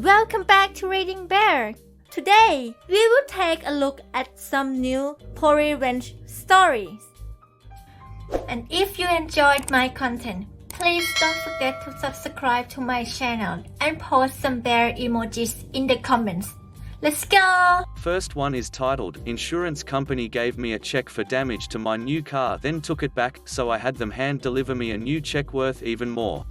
Welcome back to Reading Bear. Today, we will take a look at some new revenge stories. And if you enjoyed my content, please don't forget to subscribe to my channel and post some bear emojis in the comments. Let's go! First one is titled, Insurance company gave me a check for damage to my new car then took it back, so I had them hand deliver me a new check worth even more.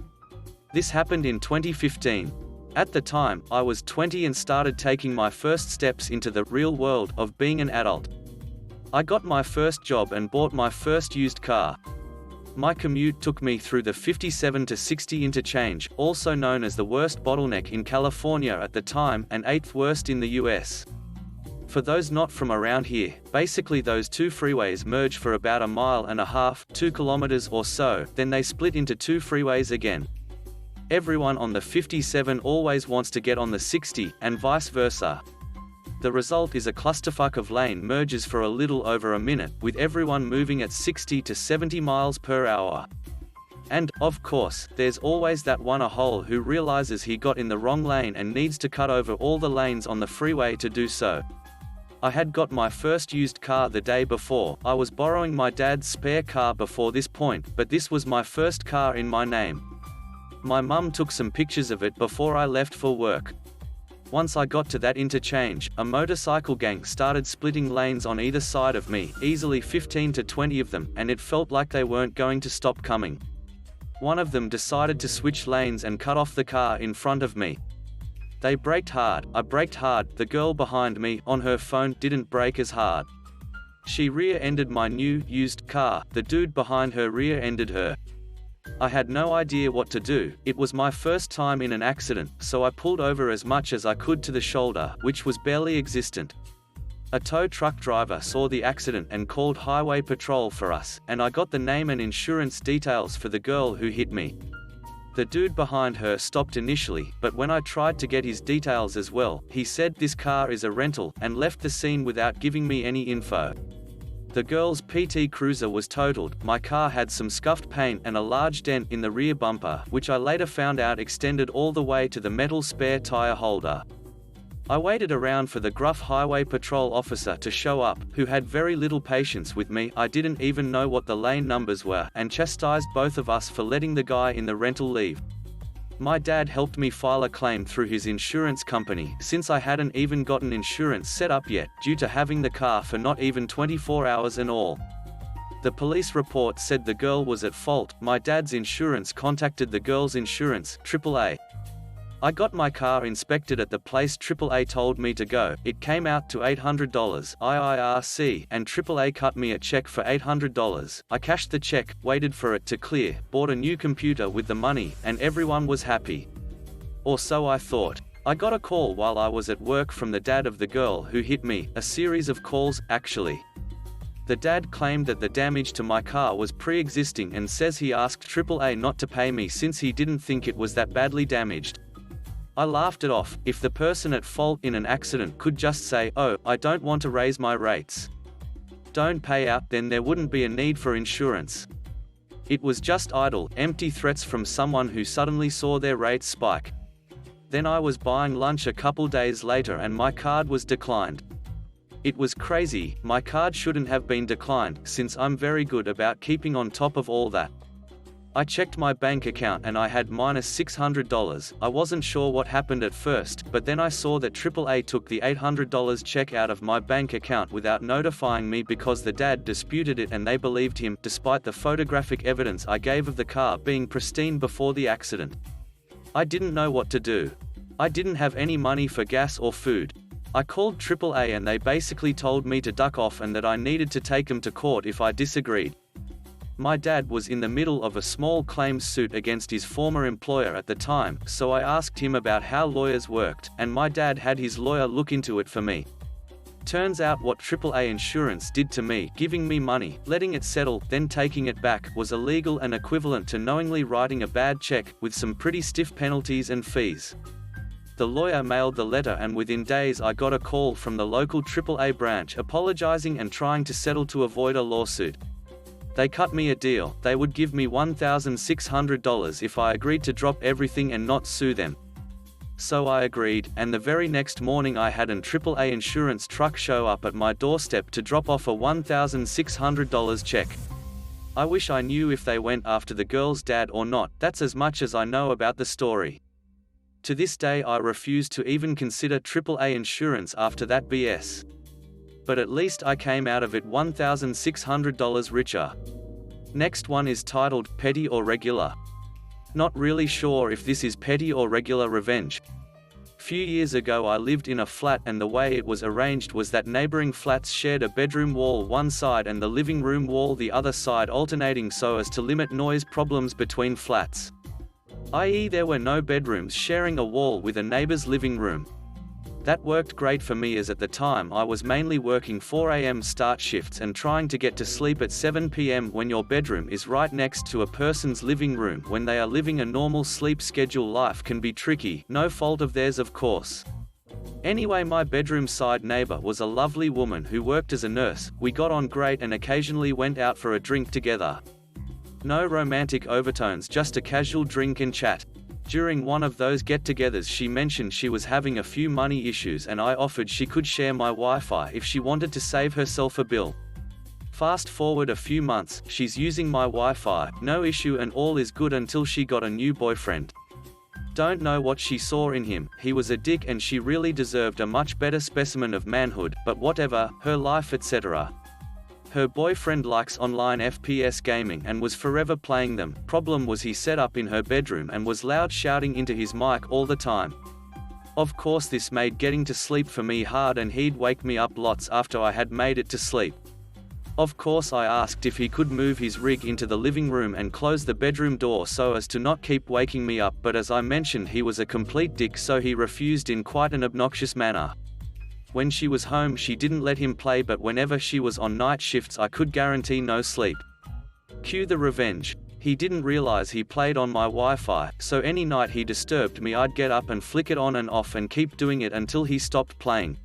This happened in 2015. At the time, I was 20 and started taking my first steps into the real world of being an adult. I got my first job and bought my first used car. My commute took me through the 57 to 60 interchange, also known as the worst bottleneck in California at the time and 8th worst in the US. For those not from around here, basically those two freeways merge for about a mile and a half, 2 kilometers or so, then they split into two freeways again. Everyone on the 57 always wants to get on the 60, and vice versa. The result is a clusterfuck of lane merges for a little over a minute, with everyone moving at 60 to 70 miles per hour. And, of course, there's always that one a-hole who realizes he got in the wrong lane and needs to cut over all the lanes on the freeway to do so. I had got my first used car the day before. I was borrowing my dad's spare car before this point, but this was my first car in my name. My mum took some pictures of it before I left for work. Once I got to that interchange, a motorcycle gang started splitting lanes on either side of me, easily 15 to 20 of them, and it felt like they weren't going to stop coming. One of them decided to switch lanes and cut off the car in front of me. They braked hard, I braked hard, the girl behind me, on her phone, didn't brake as hard. She rear-ended my new, used car, the dude behind her rear-ended her. I had no idea what to do. It was my first time in an accident, so I pulled over as much as I could to the shoulder, which was barely existent. A tow truck driver saw the accident and called highway patrol for us, and I got the name and insurance details for the girl who hit me. The dude behind her stopped initially, but when I tried to get his details as well, he said this car is a rental, and left the scene without giving me any info. The girl's PT Cruiser was totaled, my car had some scuffed paint and a large dent in the rear bumper, which I later found out extended all the way to the metal spare tire holder. I waited around for the gruff highway patrol officer to show up, who had very little patience with me. I didn't even know what the lane numbers were, and chastised both of us for letting the guy in the rental leave. My dad helped me file a claim through his insurance company, since I hadn't even gotten insurance set up yet, due to having the car for not even 24 hours and all. The police report said the girl was at fault. My dad's insurance contacted the girl's insurance, AAA. I got my car inspected at the place AAA told me to go. It came out to $800 IIRC, and AAA cut me a check for $800. I cashed the check, waited for it to clear, bought a new computer with the money, and everyone was happy. Or so I thought. I got a call while I was at work from the dad of the girl who hit me, a series of calls, actually. The dad claimed that the damage to my car was pre-existing and says he asked AAA not to pay me since he didn't think it was that badly damaged. I laughed it off. If the person at fault in an accident could just say, "Oh, I don't want to raise my rates. Don't pay out," then there wouldn't be a need for insurance. It was just idle, empty threats from someone who suddenly saw their rates spike. Then I was buying lunch a couple days later and my card was declined. It was crazy. My card shouldn't have been declined, since I'm very good about keeping on top of all that. I checked my bank account and I had minus $600. I wasn't sure what happened at first, but then I saw that AAA took the $800 check out of my bank account without notifying me because the dad disputed it and they believed him, despite the photographic evidence I gave of the car being pristine before the accident. I didn't know what to do. I didn't have any money for gas or food. I called AAA and they basically told me to duck off and that I needed to take them to court if I disagreed. My dad was in the middle of a small claims suit against his former employer at the time, so I asked him about how lawyers worked, and my dad had his lawyer look into it for me. Turns out what AAA insurance did to me, giving me money, letting it settle, then taking it back, was illegal and equivalent to knowingly writing a bad check, with some pretty stiff penalties and fees. The lawyer mailed the letter and within days I got a call from the local AAA branch apologizing and trying to settle to avoid a lawsuit. They cut me a deal. They would give me $1,600 if I agreed to drop everything and not sue them. So I agreed, and the very next morning I had an AAA insurance truck show up at my doorstep to drop off a $1,600 check. I wish I knew if they went after the girl's dad or not. That's as much as I know about the story. To this day I refuse to even consider AAA insurance after that BS. But at least I came out of it $1,600 richer. Next one is titled, Petty or Regular. Not really sure if this is petty or regular revenge. Few years ago I lived in a flat, and the way it was arranged was that neighboring flats shared a bedroom wall one side and the living room wall the other side, alternating so as to limit noise problems between flats. I.e., there were no bedrooms sharing a wall with a neighbor's living room. That worked great for me, as at the time I was mainly working 4 a.m. start shifts and trying to get to sleep at 7 p.m. when your bedroom is right next to a person's living room when they are living a normal sleep schedule. Life can be tricky, no fault of theirs of course. Anyway, my bedroom side neighbor was a lovely woman who worked as a nurse. We got on great and occasionally went out for a drink together. No romantic overtones, just a casual drink and chat. During one of those get-togethers she mentioned she was having a few money issues, and I offered she could share my Wi-Fi if she wanted to save herself a bill. Fast forward a few months, she's using my Wi-Fi, no issue, and all is good until she got a new boyfriend. Don't know what she saw in him, he was a dick and she really deserved a much better specimen of manhood, but whatever, her life etc. Her boyfriend likes online FPS gaming and was forever playing them. Problem was he set up in her bedroom and was loud shouting into his mic all the time. Of course this made getting to sleep for me hard, and he'd wake me up lots after I had made it to sleep. Of course I asked if he could move his rig into the living room and close the bedroom door so as to not keep waking me up, but as I mentioned he was a complete dick, so he refused in quite an obnoxious manner. When she was home she didn't let him play, but whenever she was on night shifts I could guarantee no sleep. Cue the revenge. He didn't realize he played on my Wi-Fi, so any night he disturbed me I'd get up and flick it on and off and keep doing it until he stopped playing.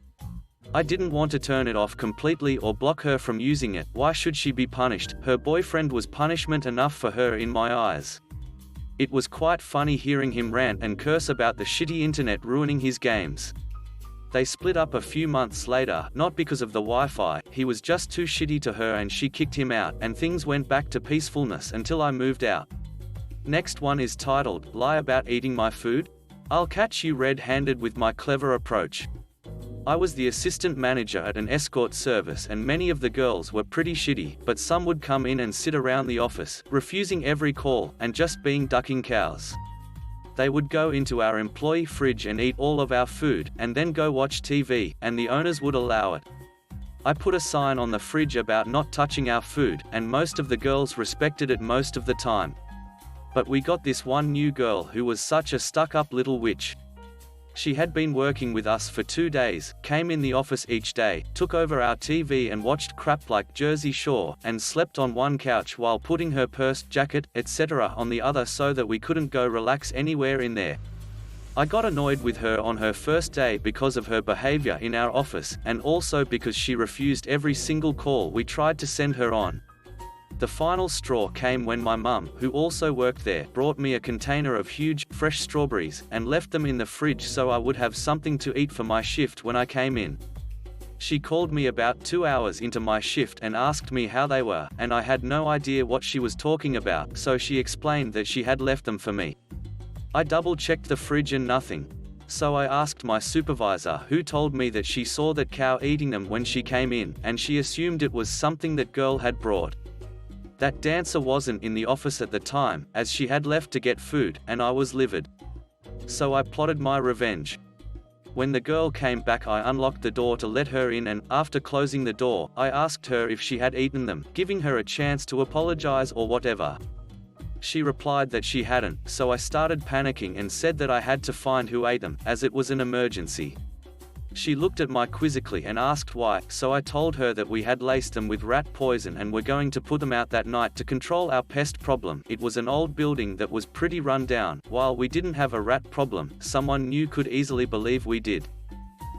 I didn't want to turn it off completely or block her from using it. Why should she be punished? Her boyfriend was punishment enough for her in my eyes. It was quite funny hearing him rant and curse about the shitty internet ruining his games. They split up a few months later, not because of the Wi-Fi, he was just too shitty to her and she kicked him out, and things went back to peacefulness until I moved out. Next one is titled, Lie About Eating My Food? I'll catch you red-handed with my clever approach. I was the assistant manager at an escort service, and many of the girls were pretty shitty, but some would come in and sit around the office, refusing every call, and just being ducking cows. They would go into our employee fridge and eat all of our food, and then go watch TV, and the owners would allow it. I put a sign on the fridge about not touching our food, and most of the girls respected it most of the time. But we got this one new girl who was such a stuck-up little witch. She had been working with us for 2 days, came in the office each day, took over our TV and watched crap like Jersey Shore, and slept on one couch while putting her purse, jacket, etc. on the other so that we couldn't go relax anywhere in there. I got annoyed with her on her first day because of her behavior in our office, and also because she refused every single call we tried to send her on. The final straw came when my mum, who also worked there, brought me a container of huge, fresh strawberries, and left them in the fridge so I would have something to eat for my shift when I came in. She called me about 2 hours into my shift and asked me how they were, and I had no idea what she was talking about, so she explained that she had left them for me. I double-checked the fridge and nothing. So I asked my supervisor, who told me that she saw that cow eating them when she came in, and she assumed it was something that girl had brought. That dancer wasn't in the office at the time, as she had left to get food, and I was livid. So I plotted my revenge. When the girl came back I unlocked the door to let her in, and, after closing the door, I asked her if she had eaten them, giving her a chance to apologize or whatever. She replied that she hadn't, so I started panicking and said that I had to find who ate them, as it was an emergency. She looked at me quizzically and asked why, so I told her that we had laced them with rat poison and were going to put them out that night to control our pest problem. It was an old building that was pretty run down. While we didn't have a rat problem, someone new could easily believe we did.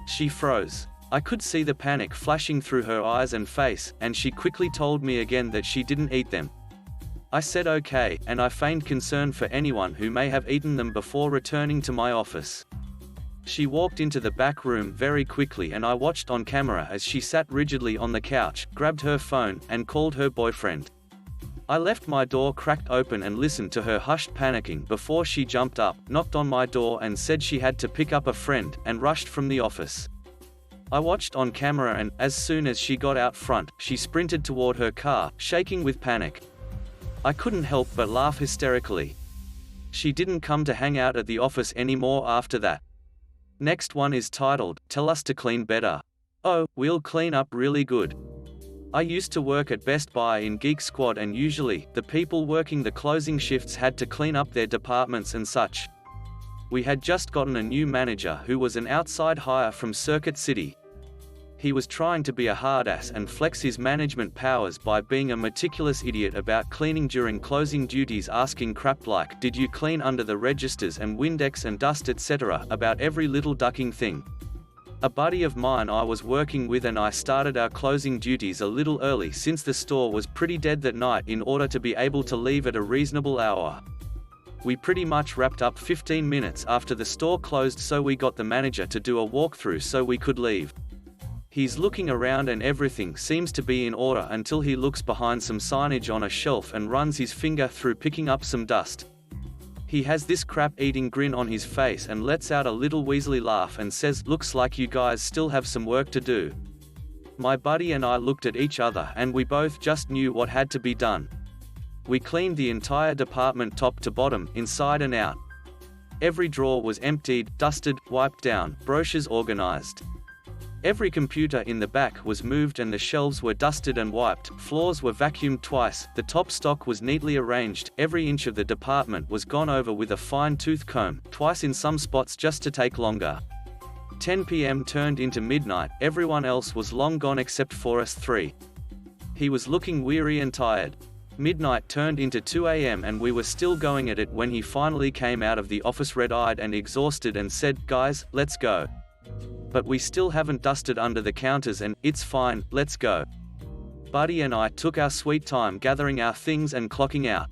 She froze. I could see the panic flashing through her eyes and face, and she quickly told me again that she didn't eat them. I said okay, and I feigned concern for anyone who may have eaten them before returning to my office. She walked into the back room very quickly and I watched on camera as she sat rigidly on the couch, grabbed her phone, and called her boyfriend. I left my door cracked open and listened to her hushed panicking before she jumped up, knocked on my door and said she had to pick up a friend, and rushed from the office. I watched on camera and, as soon as she got out front, she sprinted toward her car, shaking with panic. I couldn't help but laugh hysterically. She didn't come to hang out at the office anymore after that. Next one is titled, Tell Us to Clean Better. Oh, we'll clean up really good. I used to work at Best Buy in Geek Squad and usually, the people working the closing shifts had to clean up their departments and such. We had just gotten a new manager who was an outside hire from Circuit City. He was trying to be a hard ass and flex his management powers by being a meticulous idiot about cleaning during closing duties, asking crap like, did you clean under the registers and Windex and dust etc. about every little ducking thing. A buddy of mine I was working with and I started our closing duties a little early since the store was pretty dead that night in order to be able to leave at a reasonable hour. We pretty much wrapped up 15 minutes after the store closed, so we got the manager to do a walkthrough so we could leave. He's looking around and everything seems to be in order until he looks behind some signage on a shelf and runs his finger through picking up some dust. He has this crap-eating grin on his face and lets out a little weaselly laugh and says, looks like you guys still have some work to do. My buddy and I looked at each other and we both just knew what had to be done. We cleaned the entire department top to bottom, inside and out. Every drawer was emptied, dusted, wiped down, brochures organized. Every computer in the back was moved and the shelves were dusted and wiped, floors were vacuumed twice, the top stock was neatly arranged, every inch of the department was gone over with a fine-tooth comb, twice in some spots just to take longer. 10 p.m. turned into midnight, everyone else was long gone except for us three. He was looking weary and tired. Midnight turned into 2 a.m. and we were still going at it when he finally came out of the office red-eyed and exhausted and said, guys, let's go. But we still haven't dusted under the counters and, it's fine, let's go. Buddy and I took our sweet time gathering our things and clocking out.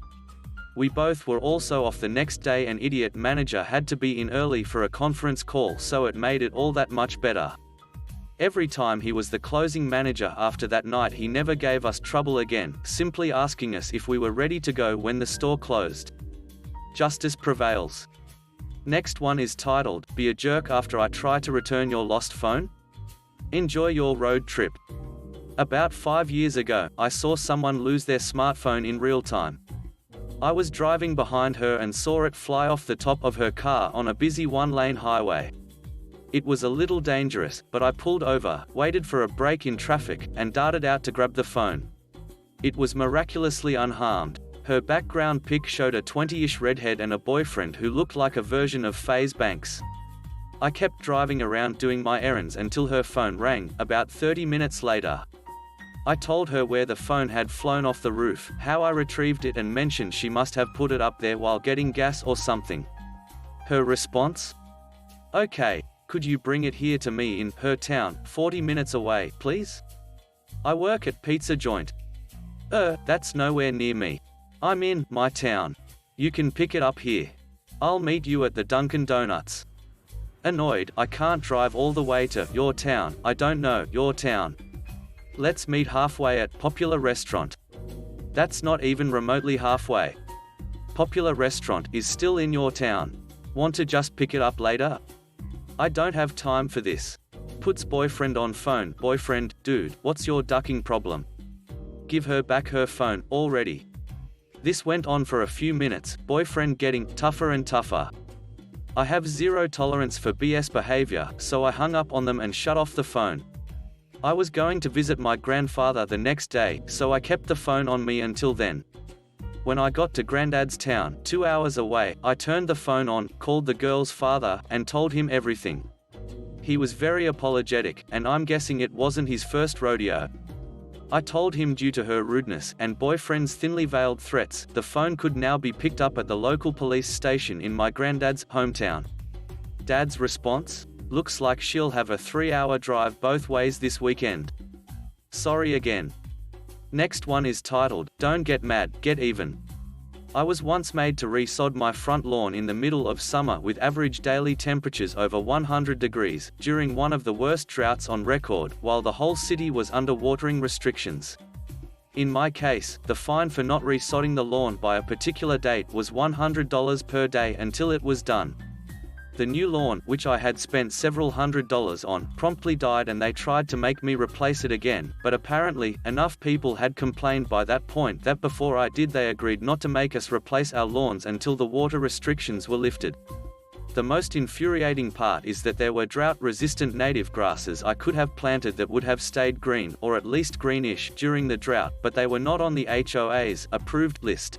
We both were also off the next day and idiot manager had to be in early for a conference call, so it made it all that much better. Every time he was the closing manager after that night he never gave us trouble again, simply asking us if we were ready to go when the store closed. Justice prevails. Next one is titled, Be a Jerk After I Try to Return Your Lost Phone? Enjoy your road trip. About 5 years ago, I saw someone lose their smartphone in real time. I was driving behind her and saw it fly off the top of her car on a busy one-lane highway. It was a little dangerous, but I pulled over, waited for a break in traffic, and darted out to grab the phone. It was miraculously unharmed. Her background pic showed a 20-ish redhead and a boyfriend who looked like a version of FaZe Banks. I kept driving around doing my errands until her phone rang, about 30 minutes later. I told her where the phone had flown off the roof, how I retrieved it and mentioned she must have put it up there while getting gas or something. Her response? Okay, could you bring it here to me in her town, 40 minutes away, please? I work at pizza joint. That's nowhere near me. I'm in my town. You can pick it up here. I'll meet you at the Dunkin' Donuts. Annoyed, I can't drive all the way to your town, I don't know your town. Let's meet halfway at Popular Restaurant. That's not even remotely halfway. Popular Restaurant is still in your town. Want to just pick it up later? I don't have time for this. Puts boyfriend on phone. Boyfriend, dude, what's your ducking problem? Give her back her phone, already. This went on for a few minutes, boyfriend getting tougher and tougher. I have zero tolerance for BS behavior, so I hung up on them and shut off the phone. I was going to visit my grandfather the next day, so I kept the phone on me until then. When I got to Grandad's town, 2 hours away, I turned the phone on, called the girl's father, and told him everything. He was very apologetic, and I'm guessing it wasn't his first rodeo. I told him due to her rudeness and boyfriend's thinly veiled threats, the phone could now be picked up at the local police station in my granddad's hometown. Dad's response? Looks like she'll have a 3-hour drive both ways this weekend. Sorry again. Next one is titled, Don't Get Mad, Get Even. I was once made to resod my front lawn in the middle of summer with average daily temperatures over 100 degrees, during one of the worst droughts on record, while the whole city was under watering restrictions. In my case, the fine for not resodding the lawn by a particular date was $100 per day until it was done. The new lawn, which I had spent several $100s on, promptly died and they tried to make me replace it again, but apparently, enough people had complained by that point that before I did they agreed not to make us replace our lawns until the water restrictions were lifted. The most infuriating part is that there were drought-resistant native grasses I could have planted that would have stayed green, or at least greenish, during the drought, but they were not on the HOA's approved list.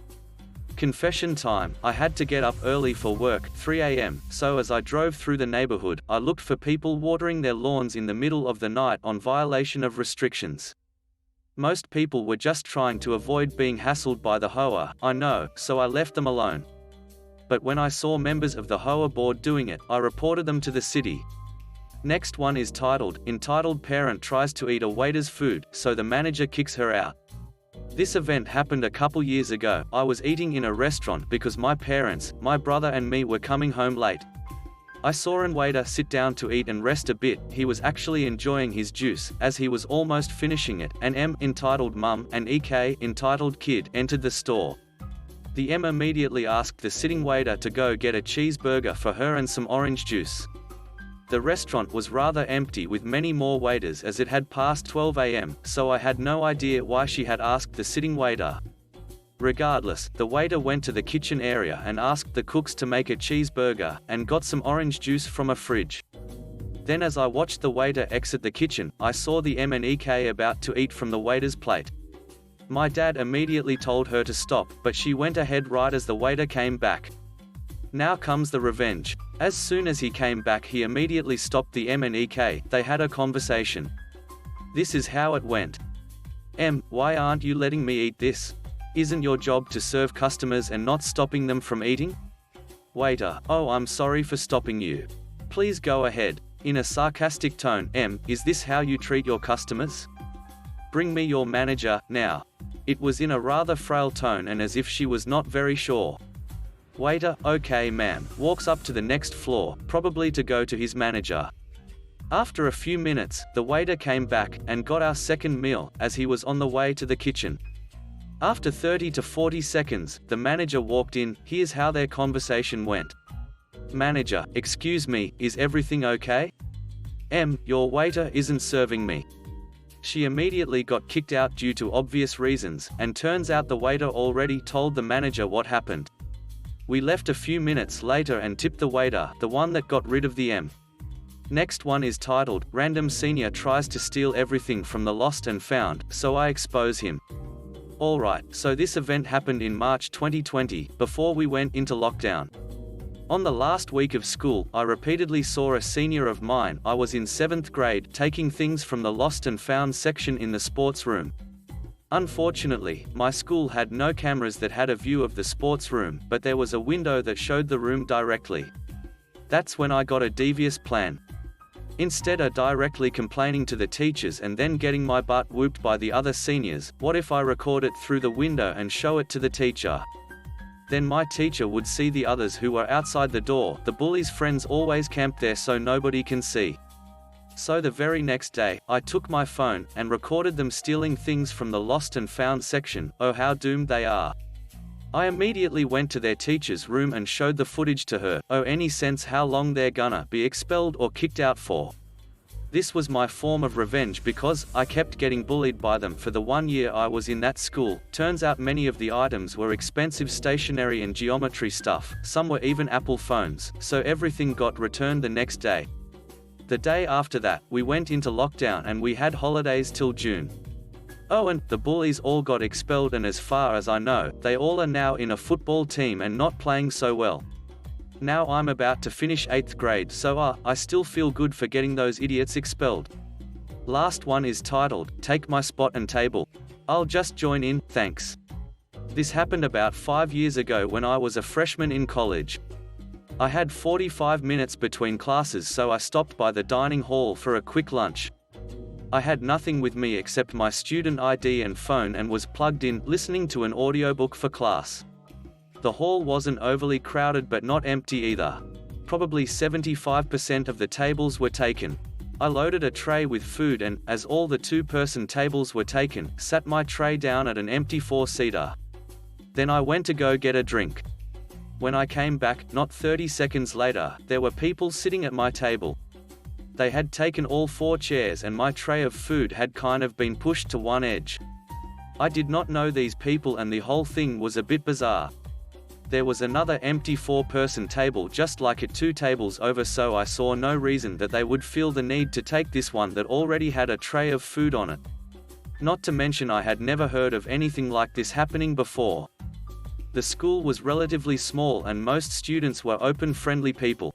Confession time, I had to get up early for work, 3 a.m., so as I drove through the neighborhood, I looked for people watering their lawns in the middle of the night on violation of restrictions. Most people were just trying to avoid being hassled by the HOA, I know, so I left them alone. But when I saw members of the HOA board doing it, I reported them to the city. Next one is entitled Parent Tries to Eat a Waiter's Food, so the manager kicks her out. This event happened a couple years ago. I was eating in a restaurant because my parents, my brother and me were coming home late. I saw an waiter sit down to eat and rest a bit. He was actually enjoying his juice, as he was almost finishing it. An M entitled Mum and EK entitled Kid entered the store. The M immediately asked the sitting waiter to go get a cheeseburger for her and some orange juice. The restaurant was rather empty with many more waiters as it had passed 12 a.m., so I had no idea why she had asked the sitting waiter. Regardless, the waiter went to the kitchen area and asked the cooks to make a cheeseburger, and got some orange juice from a fridge. Then as I watched the waiter exit the kitchen, I saw the M and EK about to eat from the waiter's plate. My dad immediately told her to stop, but she went ahead right as the waiter came back. Now comes the revenge. As soon as he came back he immediately stopped the M and EK, they had a conversation. This is how it went. M, why aren't you letting me eat this? Isn't your job to serve customers and not stopping them from eating? Waiter, oh, I'm sorry for stopping you. Please go ahead. In a sarcastic tone, M, is this how you treat your customers? Bring me your manager, now. It was in a rather frail tone and as if she was not very sure. Waiter, okay ma'am, walks up to the next floor, probably to go to his manager. After a few minutes, the waiter came back, and got our second meal, as he was on the way to the kitchen. After 30 to 40 seconds, the manager walked in. Here's how their conversation went. Manager, excuse me, is everything okay? M, your waiter isn't serving me. She immediately got kicked out due to obvious reasons, and turns out the waiter already told the manager what happened. We left a few minutes later and tipped the waiter, the one that got rid of the M. Next one is titled, Random Senior Tries to Steal Everything from the Lost and Found, so I expose him. Alright, so this event happened in March 2020, before we went into lockdown. On the last week of school, I repeatedly saw a senior of mine, I was in 7th grade, taking things from the Lost and Found section in the sports room. Unfortunately, my school had no cameras that had a view of the sports room, but there was a window that showed the room directly. That's when I got a devious plan. Instead of directly complaining to the teachers and then getting my butt whooped by the other seniors, what if I record it through the window and show it to the teacher? Then my teacher would see the others who were outside the door. The bullies' friends always camped there so nobody can see. So the very next day, I took my phone, and recorded them stealing things from the Lost and Found section. Oh how doomed they are. I immediately went to their teacher's room and showed the footage to her. Oh, any sense how long they're gonna be expelled or kicked out for? This was my form of revenge because I kept getting bullied by them for the 1 year I was in that school. Turns out many of the items were expensive stationery and geometry stuff, some were even Apple phones, so everything got returned the next day. The day after that, we went into lockdown and we had holidays till June. Oh, and the bullies all got expelled, and as far as I know, they all are now in a football team and not playing so well. Now I'm about to finish 8th grade, so I still feel good for getting those idiots expelled. Last one is titled, Take My Spot and Table. I'll just join in, thanks. This happened about 5 years ago when I was a freshman in college. I had 45 minutes between classes, so I stopped by the dining hall for a quick lunch. I had nothing with me except my student ID and phone and was plugged in, listening to an audiobook for class. The hall wasn't overly crowded but not empty either. Probably 75% of the tables were taken. I loaded a tray with food and, as all the 2-person tables were taken, sat my tray down at an empty 4-seater. Then I went to go get a drink. When I came back, not 30 seconds later, there were people sitting at my table. They had taken all 4 chairs and my tray of food had kind of been pushed to one edge. I did not know these people and the whole thing was a bit bizarre. There was another empty 4-person table just like it 2 tables over, so I saw no reason that they would feel the need to take this one that already had a tray of food on it. Not to mention I had never heard of anything like this happening before. The school was relatively small and most students were open, friendly people.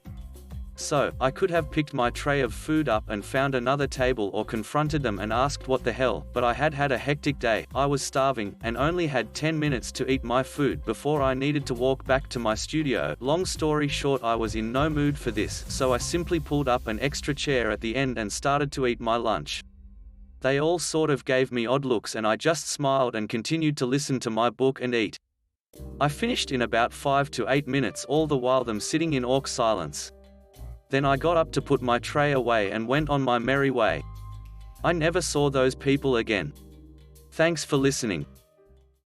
So, I could have picked my tray of food up and found another table or confronted them and asked what the hell, but I had had a hectic day, I was starving, and only had 10 minutes to eat my food before I needed to walk back to my studio. Long story short, I was in no mood for this, so I simply pulled up an extra chair at the end and started to eat my lunch. They all sort of gave me odd looks and I just smiled and continued to listen to my book and eat. I finished in about 5 to 8 minutes, all the while them sitting in awk silence. Then I got up to put my tray away and went on my merry way. I never saw those people again. Thanks for listening.